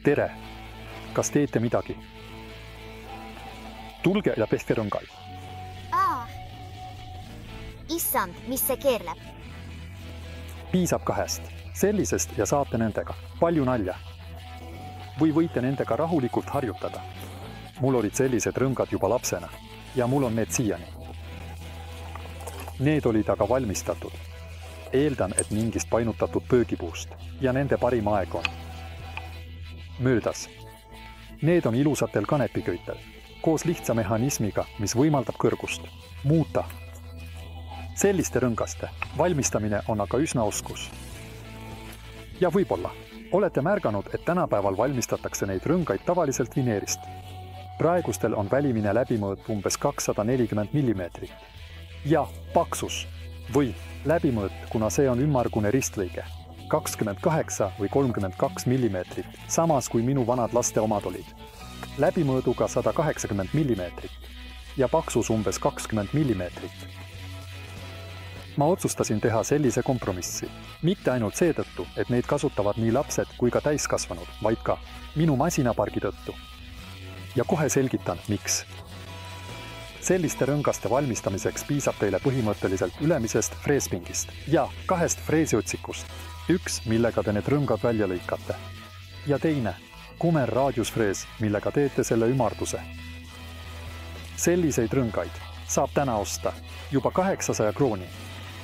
Tere! Kas teete midagi? Tulge ja tehke rõngaid. Issand, mis see keerleb? Piisab 2. Sellisest ja saate nendega. Palju nalja. Või võite nendega rahulikult harjutada. Mul olid sellised rõngad juba lapsena ja mul on need siiani. Need olid aga valmistatud. Eeldan, et mingist painutatud pöögipuust ja nende parim aeg on möödas. Need on ilusatel kanepiköitel koos lihtsa mehhanismiga, mis võimaldab kõrgust muuta. Selliste rõngaste valmistamine on aga üsna oskus. Ja võib-olla olete märganud, et tänapäeval valmistatakse neid rõngaid tavaliselt vineerist. Praegustel on välimine läbimõõt umbes 240 mm. Ja paksus või läbimõõt, kuna see on ümmargune ristlõige, 28 või 32 mm, samas kui minu vanad laste omad olid. Läbimõõduga 180 mm ja paksus umbes 20 mm. Ma otsustasin teha sellise kompromissi. Mitte ainult seetõttu, et neid kasutavad nii lapsed kui ka täiskasvanud, vaid ka minu masinapargi tõttu. Ja kohe selgitan, miks. Selliste rõngaste valmistamiseks piisab teile põhimõtteliselt ülemisest freespingist ja 2 freesiotsikust. 1, millega te need rõngad välja lõikate. Ja teine, Kummer raadiusfrees, millega teete selle ümarduse. Selliseid rõngaid saab täna osta juba 800 krooni.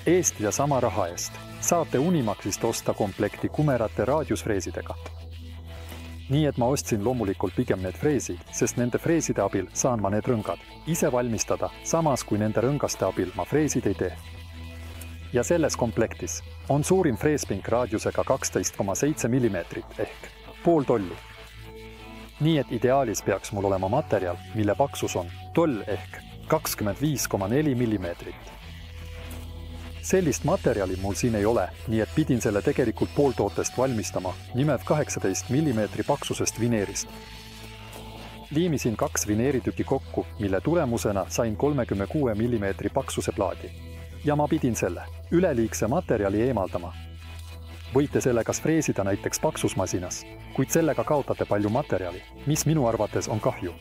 Eest ja sama raha eest saate Unimaxist osta komplekti kumerate raadiusfreesidega. Nii et ma ostsin loomulikult pigem need freesid, sest nende freeside abil saan ma need rõngad ise valmistada, samas kui nende rõngaste abil ma freesid ei tee. Ja selles komplektis on suurim freespink raadiusega 12,7 mm ehk pool tolli. Nii et ideaalis peaks mul olema materjal, mille paksus on toll ehk 25,4 mm. Sellist materjali mul siin ei ole, nii et pidin selle tegelikult pooltootest valmistama, nimelt 18 mm paksusest vineerist. Liimisin 2 vineeritüki kokku, mille tulemusena sain 36 mm paksuse plaadi. Ja ma pidin selle üleliigse materjali eemaldama. Võite selle kas freesida näiteks paksusmasinas, kuid sellega kaotate palju materjali, mis minu arvates on kahju.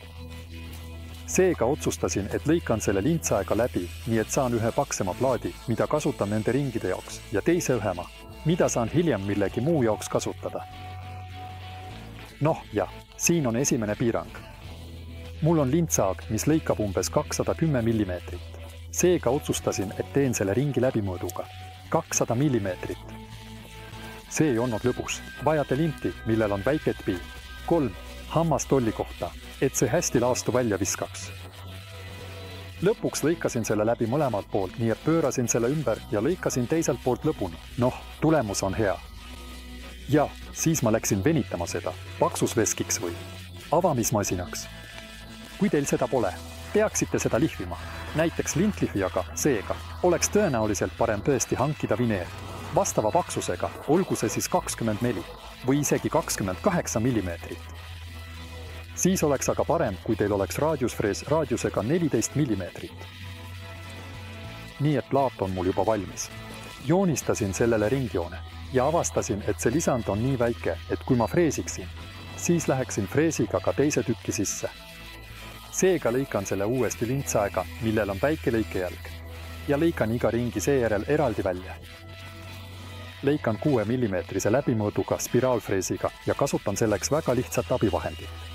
Seega otsustasin, et lõikan selle lintsaega läbi, nii et saan ühe paksema plaadi, mida kasutan nende ringide jaoks, ja teise õhema, mida saan hiljem millegi muu jaoks kasutada. Noh ja, siin on esimene piirang. Mul on lintsaag, mis lõikab umbes 210 mm. Seega otsustasin, et teen selle ringi läbimõõduga 200 mm. See ei olnud lõbus. Vajate linti, millel on väike tpi, 3 hammastolli kohta, et see hästi laastu välja viskaks. Lõpuks lõikasin selle läbi mõlemalt poolt, nii et pöörasin selle ümber ja lõikasin teiselt poolt lõpuni. Noh, tulemus on hea. Ja siis ma läksin venitama seda paksusveskiks või avamismasinaks. Kui teil seda pole, peaksite seda lihvima. Näiteks lintlihvijaga, seega, oleks tõenäoliselt parem tõesti hankida vineer. Vastava paksusega, olgu see siis 24 või isegi 28 mm. Siis oleks aga parem, kui teil oleks raadiusfrees raadiusega 14 mm. Nii et plaat on mul juba valmis. Joonistasin sellele ringjoone ja avastasin, et see lisand on nii väike, et kui ma freesiksin, siis läheksin freesiga ka teise tükki sisse. Seega lõikan selle uuesti lintsaega, millel on väike lõikejälg, ja lõikan iga ringi seejärel eraldi välja. Lõikan 6 mm läbimõõduga spiraalfreesiga ja kasutan selleks väga lihtsat abivahendit.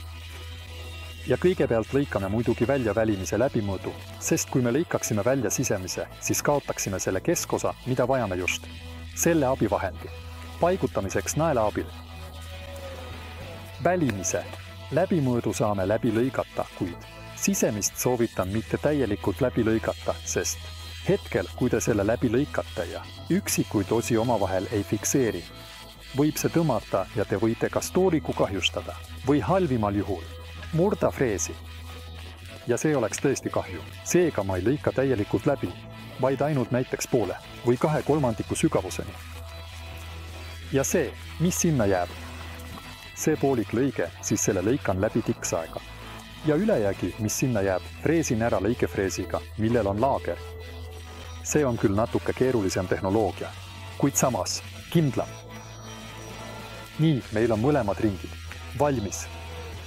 Ja kõigepealt lõikame muidugi välja välimise läbimõõdu, sest kui me lõikaksime välja sisemise, siis kaotaksime selle keskosa, mida vajame just. Selle abivahendi paigutamiseks naela abil. Välimise läbimõõdu saame läbi lõigata, kuid sisemist soovitan mitte täielikult läbi lõigata, sest hetkel, kui te selle läbi lõikate ja üksikuid osi omavahel ei fikseeri, võib see tõmmata ja te võite kas tooriku kahjustada või halvimal juhul murda freesi. Ja see oleks tõesti kahju. Seega ma ei lõika täielikult läbi, vaid ainult näiteks poole või 2/3 sügavuseni. Ja see, mis sinna jääb, see poolik lõige, siis selle lõikan läbi tikksaega. Ja ülejäägi, mis sinna jääb, freesin ära lõikefreesiga, millel on laager. See on küll natuke keerulisem tehnoloogia, kuid samas kindlam. Nii, meil on mõlemad ringid. valmis.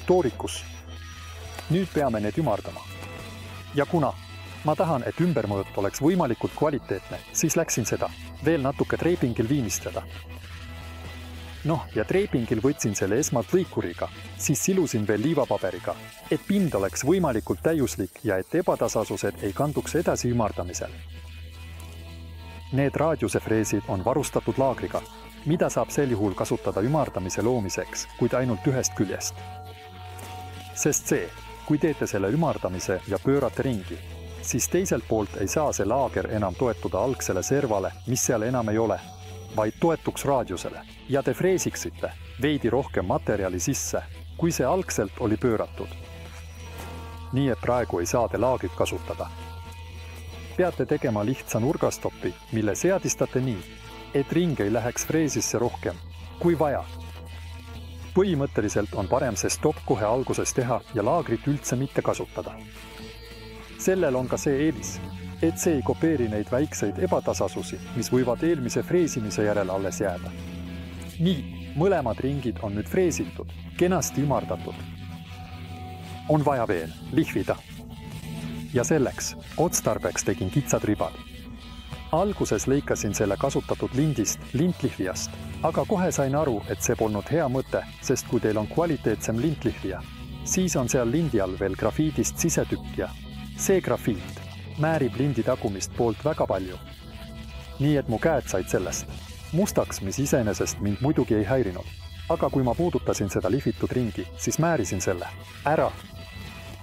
Toorikus. Nüüd peame need ümardama. Ja kuna ma tahan, et ümbermõõt oleks võimalikult kvaliteetne, siis läksin seda veel natuke treipingil viimistleda. Ja treipingil võtsin selle esmalt lõikuriga, siis silusin veel liivapaberiga, et pind oleks võimalikult täiuslik ja et ebatasasused ei kanduks edasi ümardamisel. Need raadiusefreesid on varustatud laagriga, mida saab sel juhul kasutada ümardamise loomiseks, kuid ainult ühest küljest. Sest kui teete selle ümardamise ja pöörate ringi, siis teiselt poolt ei saa see laager enam toetuda algsele servale, mis seal enam ei ole, vaid toetuks raadiusele ja te freesiksite veidi rohkem materjali sisse, kui see algselt oli pööratud. Nii et praegu ei saa te laagrit kasutada. Peate tegema lihtsa nurgastoppi, mille seadistate nii, et ring ei läheks freesisse rohkem, kui vaja. Põhimõtteliselt on parem see stopp kohe alguses teha ja laagrit üldse mitte kasutada. Sellel on ka see eelis, et see ei kopeeri neid väikseid ebatasasusi, mis võivad eelmise freesimise järel alles jääda. Nii, mõlemad ringid on nüüd freesitud, kenasti ümardatud. On vaja veel lihvida. Ja selleks otstarbeks tegin kitsad ribad. Alguses lõikasin selle kasutatud lindist lintlihvijast, aga kohe sain aru, et see polnud hea mõte, sest kui teil on kvaliteetsem lintlihvija, siis on seal lindi all veel grafiidist sisetükk ja see grafiit määrib lindi tagumist poolt väga palju. Nii et mu käed said sellest mustaks, mis iseenesest mind muidugi ei häirinud. Aga kui ma puudutasin seda lihvitud ringi, siis määrisin selle ära.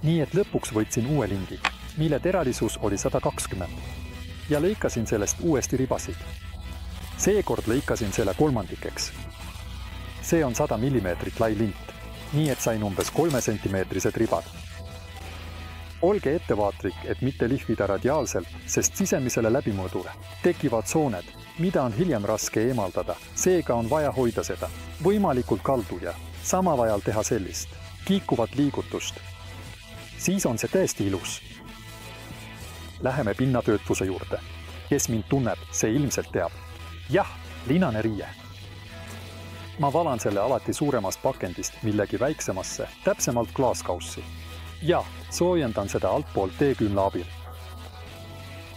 Nii et lõpuks võtsin uue lindi, mille teralisus oli 120 ja lõikasin sellest uuesti ribasid. Seekord lõikasin selle kolmandikeks. See on 100 mm lai lint, nii et sain umbes 3 sentimeetrised ribad. Olge ettevaatlik, et mitte lihvida radiaalselt, sest sisemisele läbimõõdule tekivad sooned, mida on hiljem raske eemaldada. Seega on vaja hoida seda võimalikult kaldu ja samal ajal teha sellist kiikuvat liigutust. Siis on see tõesti ilus. Läheme pinnatöötluse juurde. Kes mind tunneb, see ilmselt teab. Jah, linane riie. Ma valan selle alati suuremast pakendist millegi väiksemasse, täpsemalt klaaskaussi. Ja soojendan seda altpoolt teeküünla abil.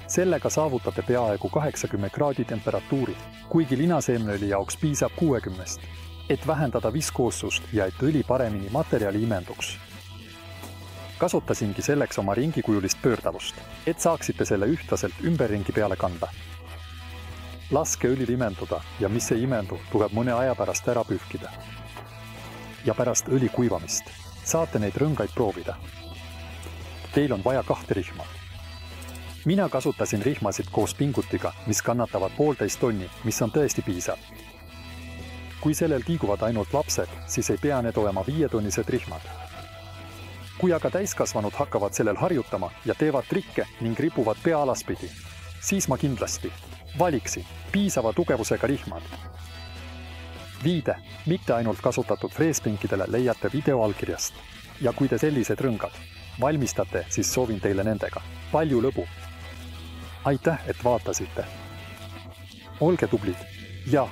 Sellega saavutate peaaegu 80 kraadi temperatuuri, kuigi linaseemneõli jaoks piisab 60, et vähendada viskoossust ja et õli paremini materjali imenduks. Kasutasingi selleks oma ringikujulist pöördavust, et saaksite selle ühtlaselt ümberringi peale kanda. Laske õlil imenduda ja mis ei imendu, tuleb mõne aja pärast ära pühkida. Ja pärast õli kuivamist saate neid rõngaid proovida. Teil on vaja 2 rihma. Mina kasutasin rihmasid koos pingutiga, mis kannatavad 1,5 tonni, mis on tõesti piisav. Kui sellel kiiguvad ainult lapsed, siis ei pea need olema 5-tonnised rihmad. Kui aga täiskasvanud hakkavad sellel harjutama ja teevad trikke ning ripuvad pea alaspidi, siis ma kindlasti valiksin piisava tugevusega rihmad. Viide mitte ainult kasutatud freespinkidele leiate video allkirjast. Ja kui te sellised rõngad valmistate, siis soovin teile nendega palju lõbu. Aitäh, et vaatasite. Olge tublid ja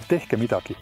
tehke midagi.